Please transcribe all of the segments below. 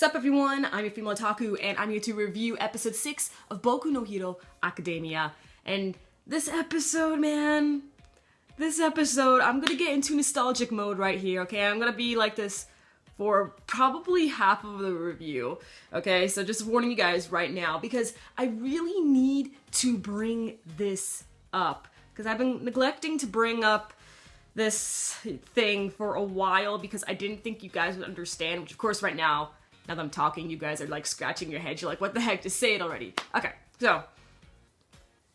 Sup everyone, I'm your female otaku, and I'm here to review episode 6 of Boku no Hero Academia. And this episode, man, I'm gonna get into nostalgic mode right here, okay? I'm gonna be like this for probably half of the review, okay? So just warning you guys right now, because I really need to bring this up, because I've been neglecting to bring up this thing for a while because I didn't think you guys would understand, which of course right now that I'm talking, you guys are like scratching your heads. You're like, what the heck? Just say it already. Okay, so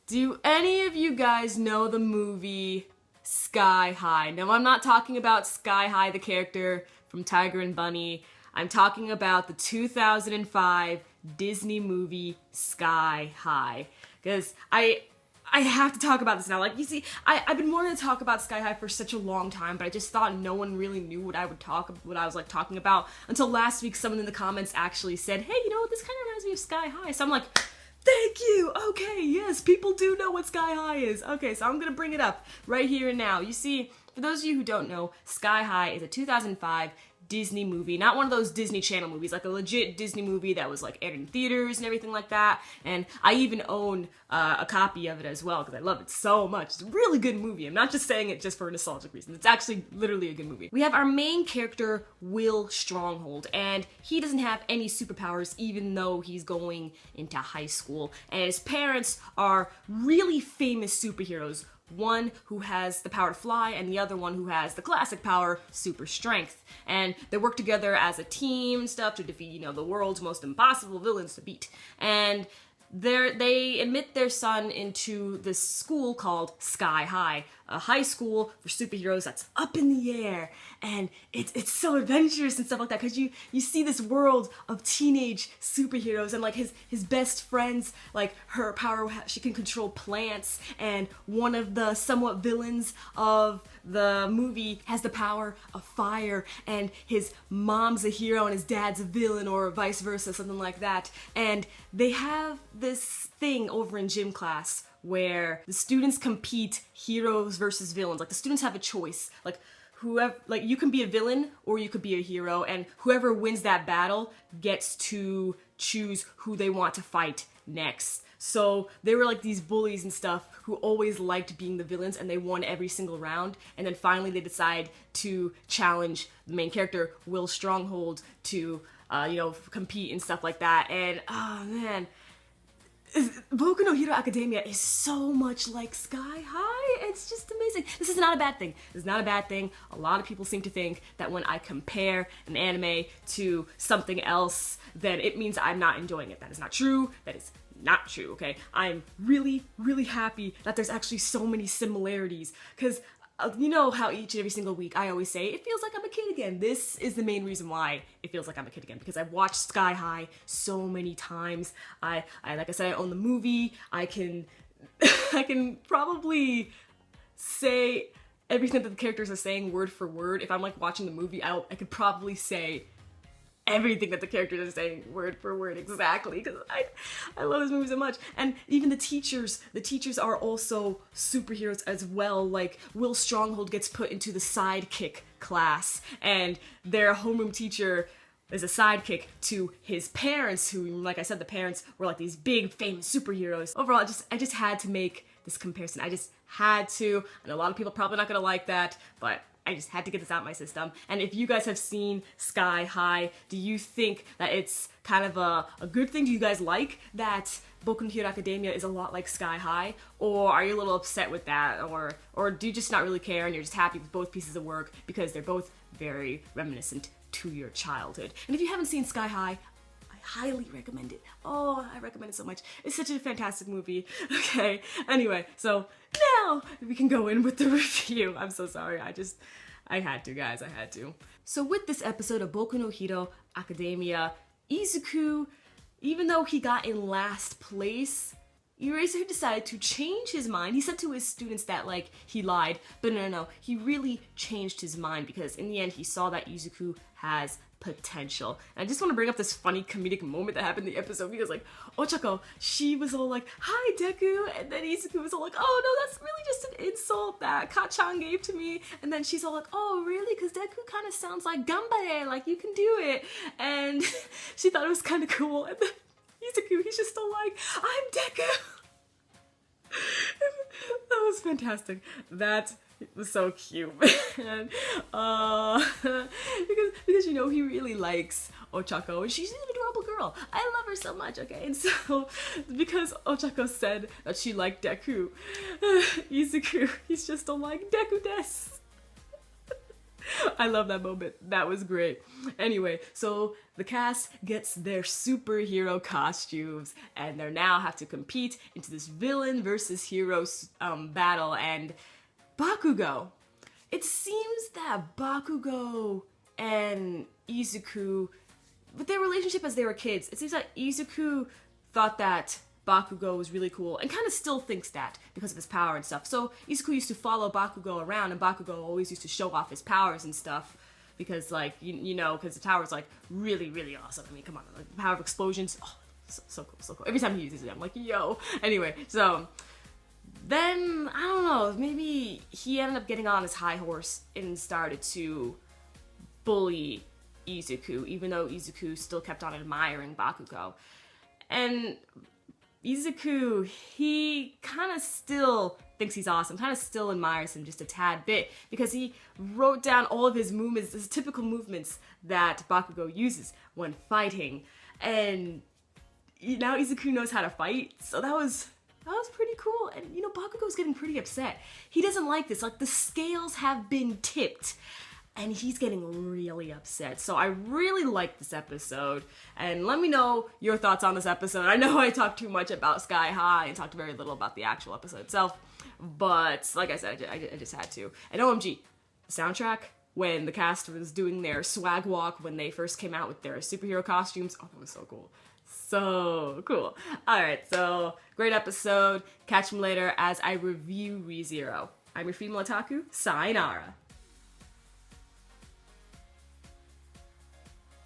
do any of you guys know the movie Sky High? No, I'm not talking about Sky High, the character from Tiger and Bunny. I'm talking about the 2005 Disney movie Sky High. Because I have to talk about this now. Like, you see, I've been wanting to talk about Sky High for such a long time, but I just thought no one really knew what I was like talking about until last week. Someone in the comments actually said, hey, you know what, this kind of reminds me of Sky High. So I'm like, thank you. Okay, yes, people do know what Sky High is. Okay, so I'm gonna bring it up right here and now. You see, for those of you who don't know, Sky High is a 2005 Disney movie, not one of those Disney Channel movies, like a legit Disney movie that was like aired in theaters and everything like that. And I even own a copy of it as well because I love it so much. It's a really good movie. I'm not just saying it just for nostalgic reasons. It's actually literally a good movie. We have our main character, Will Stronghold, and he doesn't have any superpowers even though he's going into high school. And his parents are really famous superheroes. One who has the power to fly, and the other one who has the classic power, super strength. And they work together as a team and stuff to defeat, you know, the world's most impossible villains to beat. And they admit their son into this school called Sky High, a high school for superheroes that's up in the air, and it's so adventurous and stuff like that because you see this world of teenage superheroes and like his best friends, like her power, she can control plants, and one of the somewhat villains of the movie has the power of fire, and his mom's a hero and his dad's a villain, or vice versa, something like that. And they have this thing over in gym class where the students compete heroes versus villains. Like, the students have a choice. Like, whoever, like, you can be a villain or you could be a hero, and whoever wins that battle gets to choose who they want to fight next. So they were like these bullies and stuff who always liked being the villains, and they won every single round. And then finally they decide to challenge the main character, Will Stronghold, to compete and stuff like that. And oh man, Boku no Hero Academia is so much like Sky High. It's just amazing. This is not a bad thing. This is not a bad thing. A lot of people seem to think that when I compare an anime to something else, then it means I'm not enjoying it. That is not true. That is not true, okay? I'm really, really happy that there's actually so many similarities, because you know how each and every single week I always say, it feels like I'm a kid again. This is the main reason why it feels like I'm a kid again, because I've watched Sky High so many times. I like I said, I own the movie. I can probably say everything that the characters are saying word for word. If I'm like watching the movie, I could probably say everything that the characters are saying word for word exactly, because I love this movie so much. And even the teachers are also superheroes as well. Like, Will Stronghold gets put into the sidekick class, and their homeroom teacher is a sidekick to his parents, who, like I said, the parents were like these big famous superheroes. Overall, I just had to make this comparison. I just had to. I know a lot of people are probably not gonna like that, but I just had to get this out of my system. And if you guys have seen Sky High, do you think that it's kind of a good thing? Do you guys like that Boku no Hero Academia is a lot like Sky High? Or are you a little upset with that? Or do you just not really care and you're just happy with both pieces of work because they're both very reminiscent to your childhood? And if you haven't seen Sky High, I highly recommend it. Oh, I recommend it so much. It's such a fantastic movie. Okay, anyway, so now we can go in with the review. I'm so sorry, I had to, guys, I had to. So with this episode of Boku no Hero Academia, Izuku, even though he got in last place, Eraser decided to change his mind. He said to his students that, like, he lied, but no, he really changed his mind because in the end he saw that Izuku has potential. And I just want to bring up this funny comedic moment that happened in the episode because, like, Ochako, she was all like, "Hi, Deku," and then Izuku was all like, "Oh no, that's really just an insult that Ka-chan gave to me," and then she's all like, "Oh really, because Deku kind of sounds like Gambare, like you can do it," and she thought it was kind of cool, and then Izuku, he's just all like, "I'm Deku." That was fantastic. That was so cute, man. Because you know he really likes Ochako, and she's an adorable girl. I love her so much. Okay, and so because Ochako said that she liked Deku, Izuku, he's just all like, "Deku desu." I love that moment. That was great. Anyway, so the cast gets their superhero costumes, and they now have to compete into this villain versus hero battle. And Bakugo. It seems that Bakugo and Izuku, with their relationship as they were kids, it seems that Izuku thought that Bakugo was really cool, and kind of still thinks that because of his power and stuff. So Izuku used to follow Bakugo around, and Bakugo always used to show off his powers and stuff because, like, you know, because the tower's like really, really awesome. I mean, come on, like, the power of explosions, oh, so cool, so cool. Every time he uses it, I'm like, yo. Anyway, so then I don't know, maybe he ended up getting on his high horse and started to bully Izuku, even though Izuku still kept on admiring Bakugo. And Izuku, he kind of still thinks he's awesome, kind of still admires him just a tad bit, because he wrote down all of his movements, his typical movements that Bakugo uses when fighting. And now Izuku knows how to fight, so that was pretty cool. And you know, Bakugo's getting pretty upset. He doesn't like this. Like, the scales have been tipped, and he's getting really upset. So I really like this episode. And let me know your thoughts on this episode. I know I talked too much about Sky High and talked very little about the actual episode itself. But like I said, I just had to. And OMG, the soundtrack, when the cast was doing their swag walk when they first came out with their superhero costumes, oh, that was so cool. So cool. Alright, so great episode. Catch me later as I review ReZero. I'm your female otaku. Sayonara.